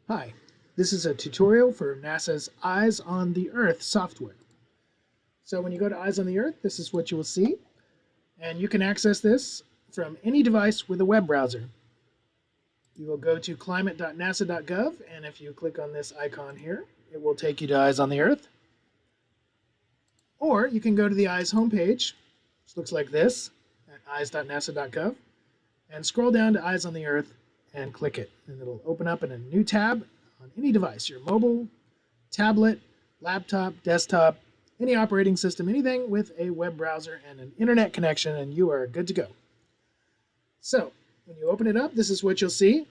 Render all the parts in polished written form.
Hi, this is a tutorial for NASA's Eyes on the Earth software. So when you go to Eyes on the Earth, this is what you will see, and you can access this from any device with a web browser. You will go to climate.nasa.gov, and if you click on this icon here, it will take you to Eyes on the Earth. Or you can go to the Eyes homepage, which looks like this, at eyes.nasa.gov, and scroll down to Eyes on the Earth and click it, and it'll open up in a new tab on any device, your mobile, tablet, laptop, desktop, any operating system, anything with a web browser and an internet connection, and you are good to go. So when you open it up, this is what you'll see.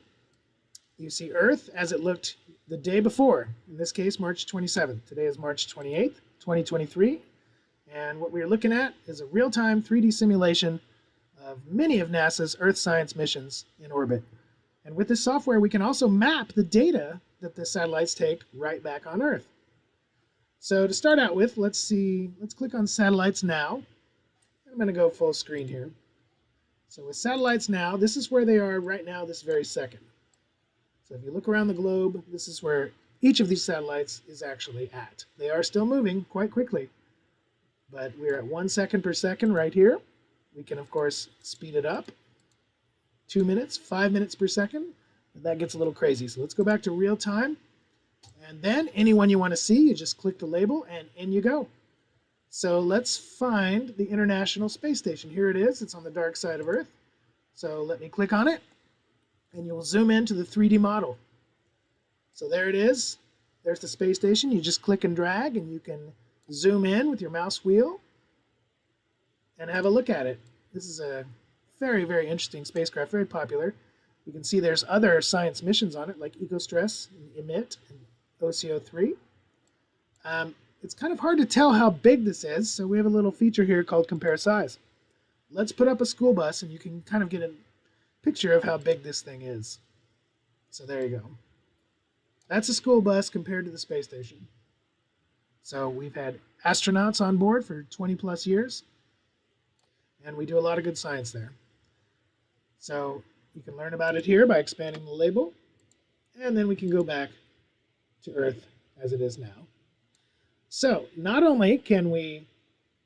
You see Earth as it looked the day before, in this case, March 27th. Today is March 28th, 2023. And what we're looking at is a real-time 3D simulation of many of NASA's Earth science missions in orbit. And with this software, we can also map the data that the satellites take right back on Earth. So to start out with, let's click on Satellites Now. I'm going to go full screen here. So with Satellites Now, this is where they are right now, this very second. So if you look around the globe, this is where each of these satellites is actually at. They are still moving quite quickly, but we're at 1 second per second right here. We can, of course, speed it up. 2 minutes, 5 minutes per second. That gets a little crazy. So let's go back to real time. And then anyone you want to see, you just click the label and in you go. So let's find the International Space Station. Here it is. It's on the dark side of Earth. So let me click on it and you'll zoom into the 3D model. So there it is. There's the space station. You just click and drag and you can zoom in with your mouse wheel and have a look at it. This is a very, very interesting spacecraft, very popular. You can see there's other science missions on it, like EcoStress, and EMIT, and OCO3. It's kind of hard to tell how big this is, so we have a little feature here called Compare Size. Let's put up a school bus, and you can kind of get a picture of how big this thing is. So there you go. That's a school bus compared to the space station. So we've had astronauts on board for 20 plus years, and we do a lot of good science there. So you can learn about it here by expanding the label, and then we can go back to Earth as it is now. So not only can we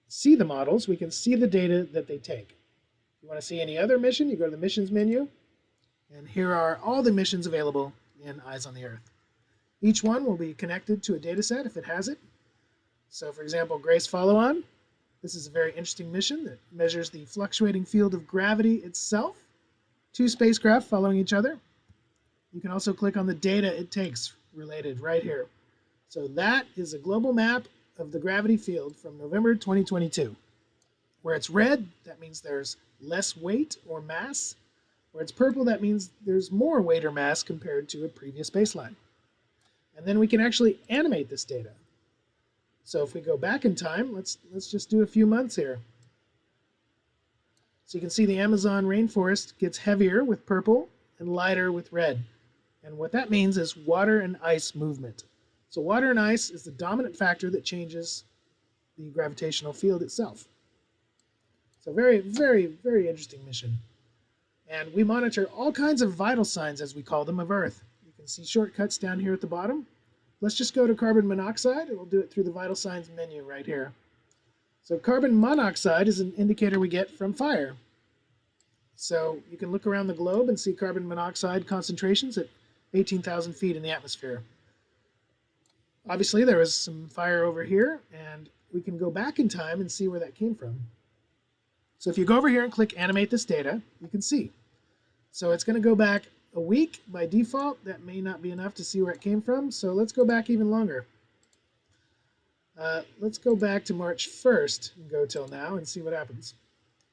see the models, we can see the data that they take. If you want to see any other mission, you go to the missions menu, and here are all the missions available in Eyes on the Earth. Each one will be connected to a data set if it has it. So for example, Grace Follow-On. This is a very interesting mission that measures the fluctuating field of gravity itself. 2 spacecraft following each other. You can also click on the data it takes related right here. So that is a global map of the gravity field from November 2022. Where it's red, that means there's less weight or mass. Where it's purple, that means there's more weight or mass compared to a previous baseline. And then we can actually animate this data. So if we go back in time, let's just do a few months here. So you can see the Amazon rainforest gets heavier with purple and lighter with red. And what that means is water and ice movement. So water and ice is the dominant factor that changes the gravitational field itself. So very, very, very interesting mission. And we monitor all kinds of vital signs, as we call them, of Earth. You can see shortcuts down here at the bottom. Let's just go to carbon monoxide, and we'll do it through the vital signs menu right here. So carbon monoxide is an indicator we get from fire. So you can look around the globe and see carbon monoxide concentrations at 18,000 feet in the atmosphere. Obviously, there was some fire over here, and we can go back in time and see where that came from. So if you go over here and click Animate this data, you can see. So it's going to go back a week by default. That may not be enough to see where it came from, so let's go back even longer. Let's go back to March 1st and go till now and see what happens.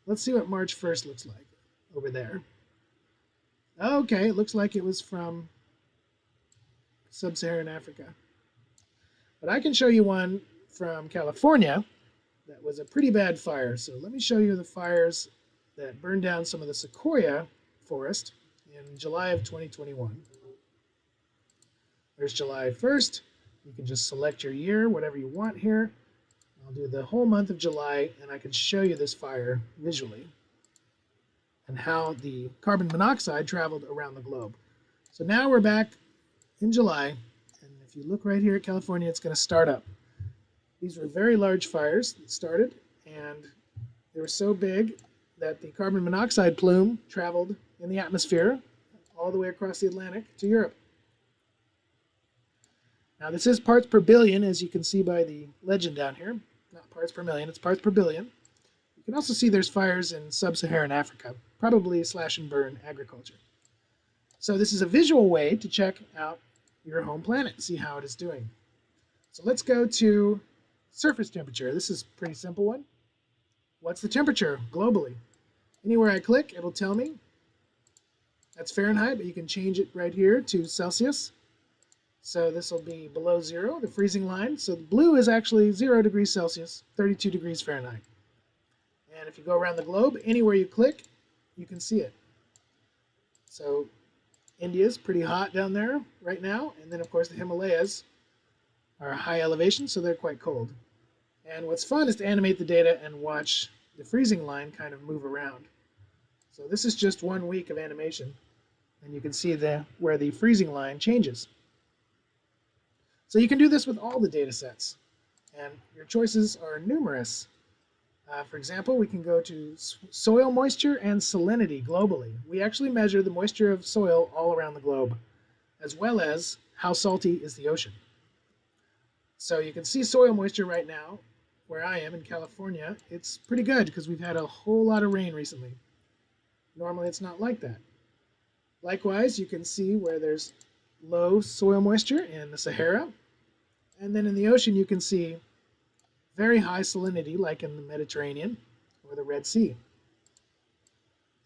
Let's see what March 1st looks like over there. Okay, it looks like it was from sub-Saharan Africa. But I can show you one from California that was a pretty bad fire. So let me show you the fires that burned down some of the sequoia forest in July of 2021. There's July 1st. You can just select your year, whatever you want here. I'll do the whole month of July, and I can show you this fire visually and how the carbon monoxide traveled around the globe. So now we're back in July, and if you look right here at California, it's going to start up. These were very large fires that started, and they were so big that the carbon monoxide plume traveled in the atmosphere all the way across the Atlantic to Europe. Now this is parts per billion, as you can see by the legend down here. Not parts per million, it's parts per billion. You can also see there's fires in sub-Saharan Africa, probably slash and burn agriculture. So this is a visual way to check out your home planet, see how it is doing. So let's go to surface temperature. This is a pretty simple one. What's the temperature globally? Anywhere I click, it'll tell me. That's Fahrenheit, but you can change it right here to Celsius. So this will be below 0, the freezing line. So the blue is actually 0 degrees Celsius, 32 degrees Fahrenheit. And if you go around the globe, anywhere you click, you can see it. So India's pretty hot down there right now. And then, of course, the Himalayas are high elevation, so they're quite cold. And what's fun is to animate the data and watch the freezing line kind of move around. So this is just 1 week of animation. And you can see where the freezing line changes. So you can do this with all the data sets, and your choices are numerous. For example, we can go to soil moisture and salinity globally. We actually measure the moisture of soil all around the globe, as well as how salty is the ocean. So you can see soil moisture right now, where I am in California. It's pretty good because we've had a whole lot of rain recently. Normally it's not like that. Likewise, you can see where there's low soil moisture in the Sahara. And then in the ocean, you can see very high salinity, like in the Mediterranean or the Red Sea.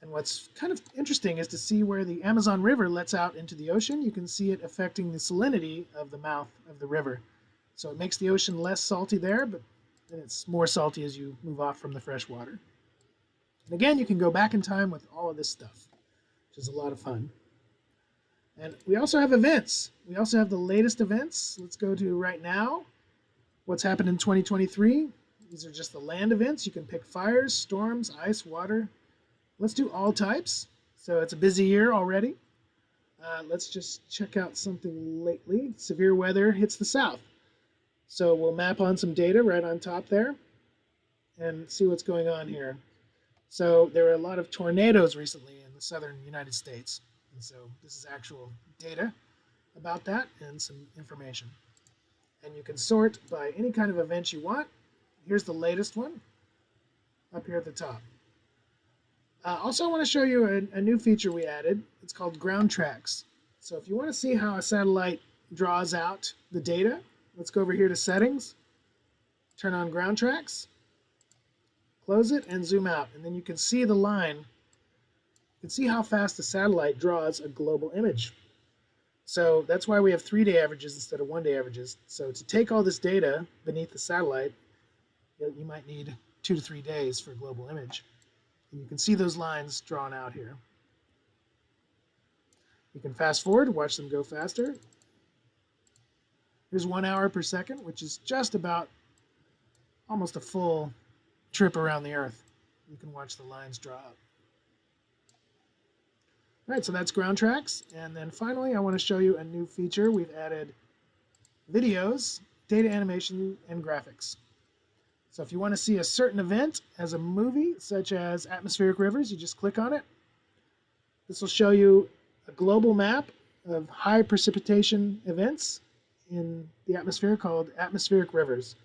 And what's kind of interesting is to see where the Amazon River lets out into the ocean. You can see it affecting the salinity of the mouth of the river. So it makes the ocean less salty there, but then it's more salty as you move off from the fresh water. And again, you can go back in time with all of this stuff, which is a lot of fun. And we also have events. We also have the latest events. Let's go to right now. What's happened in 2023. These are just the land events. You can pick fires, storms, ice, water. Let's do all types. So it's a busy year already. Let's just check out something lately. Severe weather hits the south. So we'll map on some data right on top there and see what's going on here. So there were a lot of tornadoes recently in the southern United States. And so this is actual data about that and some information. And you can sort by any kind of event you want. Here's the latest one up here at the top. Also, I want to show you a new feature we added. It's called Ground Tracks. So if you want to see how a satellite draws out the data, let's go over here to Settings, turn on Ground Tracks, close it, and zoom out. And then you can see the line. You can see how fast the satellite draws a global image. So that's why we have 3-day averages instead of 1-day averages. So to take all this data beneath the satellite, you might need 2 to 3 days for a global image. And you can see those lines drawn out here. You can fast forward, watch them go faster. Here's 1 hour per second, which is just about almost a full trip around the Earth. You can watch the lines draw out. All right, so that's Ground Tracks. And then finally, I want to show you a new feature. We've added videos, data animation, and graphics. So if you want to see a certain event as a movie, such as atmospheric rivers, you just click on it. This will show you a global map of high precipitation events in the atmosphere called atmospheric rivers.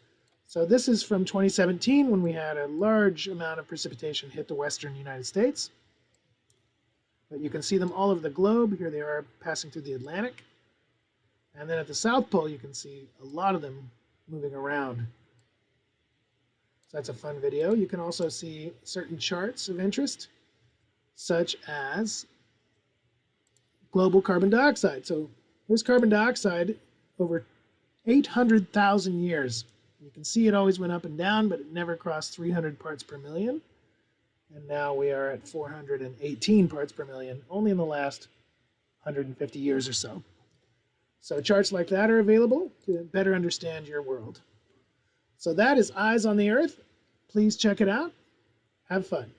So this is from 2017 when we had a large amount of precipitation hit the western United States. But you can see them all over the globe. Here they are passing through the Atlantic. And then at the South Pole, you can see a lot of them moving around. So that's a fun video. You can also see certain charts of interest, such as global carbon dioxide. So here's carbon dioxide over 800,000 years. You can see it always went up and down, but it never crossed 300 parts per million. And now we are at 418 parts per million, only in the last 150 years or so. So charts like that are available to better understand your world. So that is Eyes on the Earth. Please check it out. Have fun.